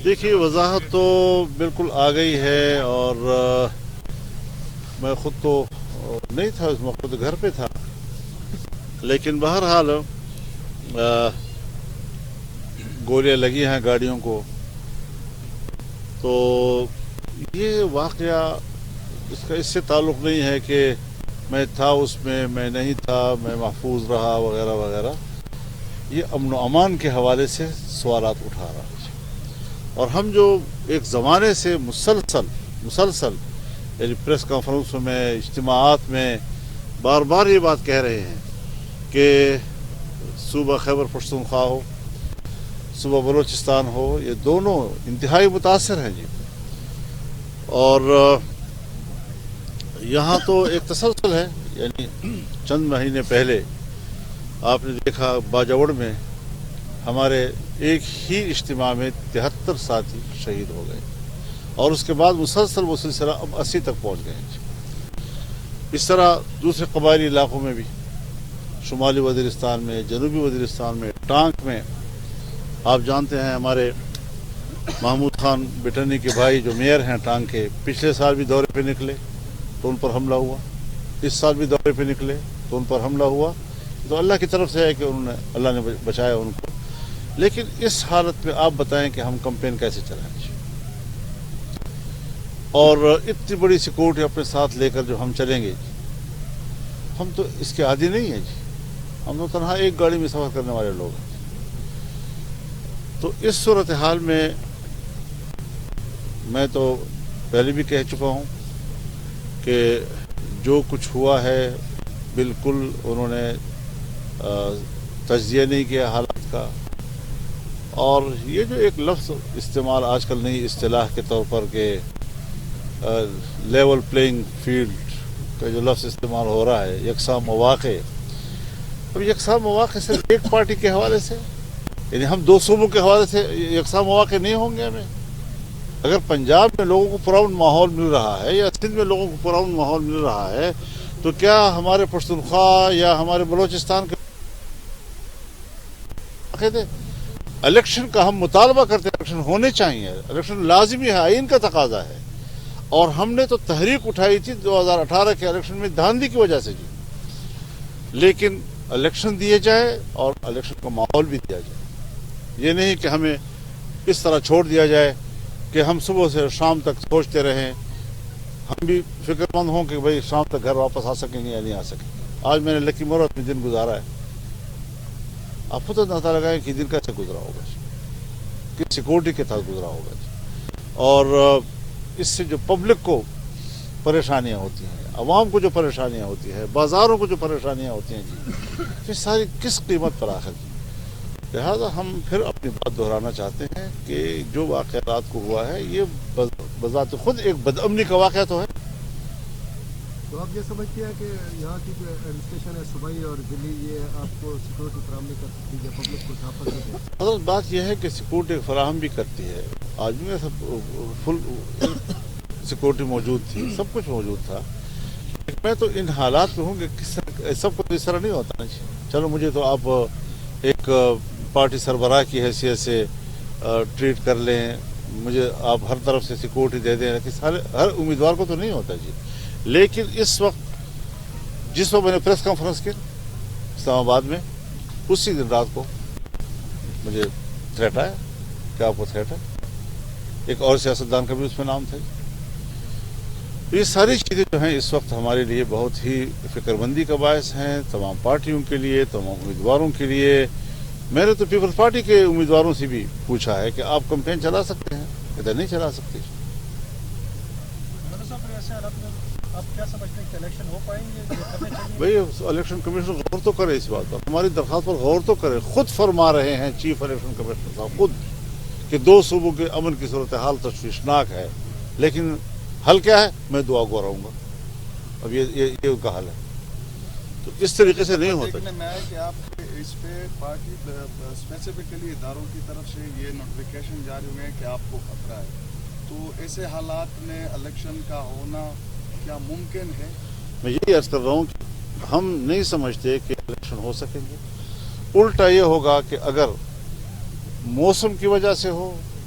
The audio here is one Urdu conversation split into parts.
دیکھیے وضاحت تو بالکل آ گئی ہے، اور میں خود تو نہیں تھا اس وقت، گھر پہ تھا، لیکن بہرحال گولیاں لگی ہیں گاڑیوں کو. تو یہ واقعہ اس سے تعلق نہیں ہے کہ میں تھا اس میں نہیں تھا، میں محفوظ رہا وغیرہ وغیرہ. یہ امن و امان کے حوالے سے سوالات اٹھا رہا ہے، اور ہم جو ایک زمانے سے مسلسل یعنی پریس کانفرنسوں میں، اجتماعات میں بار بار یہ بات کہہ رہے ہیں کہ صوبہ خیبر پختونخوا ہو، صوبہ بلوچستان ہو، یہ دونوں انتہائی متاثر ہیں جی. اور یہاں تو ایک تسلسل ہے، یعنی چند مہینے پہلے آپ نے دیکھا باجوڑ میں ہمارے ایک ہی اجتماع میں 73 ساتھی شہید ہو گئے، اور اس کے بعد مسلسل وہ سلسلہ اب 80 تک پہنچ گئے ہیں. اس طرح دوسرے قبائلی علاقوں میں بھی، شمالی وزیرستان میں، جنوبی وزیرستان میں، ٹانک میں. آپ جانتے ہیں ہمارے محمود خان بٹنی کے بھائی جو میئر ہیں ٹانک کے، پچھلے سال بھی دورے پہ نکلے تو ان پر حملہ ہوا، اس سال بھی دورے پہ نکلے تو ان پر حملہ ہوا. تو اللہ کی طرف سے ہے کہ اللہ نے بچایا ان کو. لیکن اس حالت میں آپ بتائیں کہ ہم کمپین کیسے چلائیں گے؟ اور اتنی بڑی سیکورٹی اپنے ساتھ لے کر جو ہم چلیں گے، ہم تو اس کے عادی نہیں ہیں جی. ہم تو تنہا ایک گاڑی میں سفر کرنے والے لوگ ہیں. تو اس صورتحال میں تو پہلے بھی کہہ چکا ہوں کہ جو کچھ ہوا ہے بالکل انہوں نے تجزیہ نہیں کیا حالات کا. اور یہ جو ایک لفظ استعمال آج کل نئی اصطلاح کے طور پر کہ لیول پلینگ فیلڈ کا جو لفظ استعمال ہو رہا ہے، یکساں مواقع. اب یکساں مواقع صرف ایک پارٹی کے حوالے سے، یعنی ہم دو صوبوں کے حوالے سے یکساں مواقع نہیں ہوں گے ہمیں. اگر پنجاب میں لوگوں کو پرامن ماحول مل رہا ہے یا سندھ میں لوگوں کو پرامن ماحول مل رہا ہے، تو کیا ہمارے پختونخوا یا ہمارے بلوچستان کے الیکشن کا ہم مطالبہ کرتے ہیں؟ الیکشن ہونے چاہیے، الیکشن لازمی ہے، آئین کا تقاضا ہے. اور ہم نے تو تحریک اٹھائی تھی 2018 کے الیکشن میں دھاندلی کی وجہ سے جی. لیکن الیکشن دیے جائے اور الیکشن کا ماحول بھی دیا جائے. یہ نہیں کہ ہمیں اس طرح چھوڑ دیا جائے کہ ہم صبح سے شام تک سوچتے رہیں. ہم بھی فکر مند ہوں کہ بھئی شام تک گھر واپس آ سکیں گے یا نہیں آ سکیں گے. آج میں نے لکی مورت میں دن گزارا ہے، آپ خود اندازہ لگائیں کہ دن کیسے گزرا ہوگا، کس سیکورٹی کے تحت گزرا ہوگا. اور اس سے جو پبلک کو پریشانیاں ہوتی ہیں، عوام کو جو پریشانیاں ہوتی ہیں، بازاروں کو جو پریشانیاں ہوتی ہیں جی، یہ ساری کس قیمت پر آخر کی. لہذا ہم پھر اپنی بات دہرانا چاہتے ہیں کہ جو واقعات کو ہوا ہے یہ بذات خود ایک بدامنی کا واقعہ تو ہے. تو آپ یہ سمجھتے ہیں کہ یہاں کی جو ایڈمنسٹریشن ہے صوبائی اور ضلعی، یہ آپ کو سیکورٹی فراہم نہیں کر سکتی ہے، پبلک کو تحفظ نہیں دے؟ اصل بات یہ ہے کہ سیکورٹی فراہم بھی کرتی ہے. آج بھی فل سیکورٹی موجود تھی، سب کچھ موجود تھا. میں تو ان حالات میں ہوں کہ سب کو اس طرح نہیں ہوتا نا. چلو مجھے تو آپ ایک پارٹی سربراہ کی حیثیت سے ٹریٹ کر لیں، مجھے آپ ہر طرف سے سیکورٹی دے دیں، ہر امیدوار کو تو نہیں ہوتا جی. لیکن اس وقت جس وقت میں نے پریس کانفرنس کی اسلام آباد میں، اسی دن رات کو مجھے تھریٹ آیا کہ آپ کو تھریٹ ہے. ایک اور سیاستدان کا بھی اس میں نام تھا. یہ ساری چیزیں جو ہیں اس وقت ہمارے لیے بہت ہی فکر مندی کا باعث ہیں، تمام پارٹیوں کے لیے، تمام امیدواروں کے لیے. میں نے تو پیپلز پارٹی کے امیدواروں سے بھی پوچھا ہے کہ آپ کمپین چلا سکتے ہیں؟ ادھر نہیں چلا سکتے. آپ کیا سمجھتے ہیں کہ الیکشن ہو پائیں گے؟ بھئی الیکشن کمیشن غور تو کرے اس بات پر، ہماری درخواست پر غور تو کرے. خود فرما رہے ہیں چیف الیکشن کمیشنر صاحب خود کہ دو صوبوں کے امن کی صورتحال تشویشناک ہے. لیکن حل کیا ہے؟ میں دعا گو رہوں گا. اب یہ ان کا حل ہے. تو اس طریقے سے نہیں ہوتا. دیکھنے میں ہے کہ آپ اس پہ پارٹی اسپیسیفکلی اداروں کی طرف سے یہ نوٹیفیکیشن جاری ہوئے ہیں کہ آپ کو خطرہ ہے. تو ایسے حالات میں الیکشن کا ہونا کیا ممکن ہے؟ میں یہی عرض کر رہا ہوں کہ ہم نہیں سمجھتے کہ الیکشن ہو سکیں گے. الٹا یہ ہوگا کہ اگر موسم کی وجہ سے ہو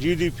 GDP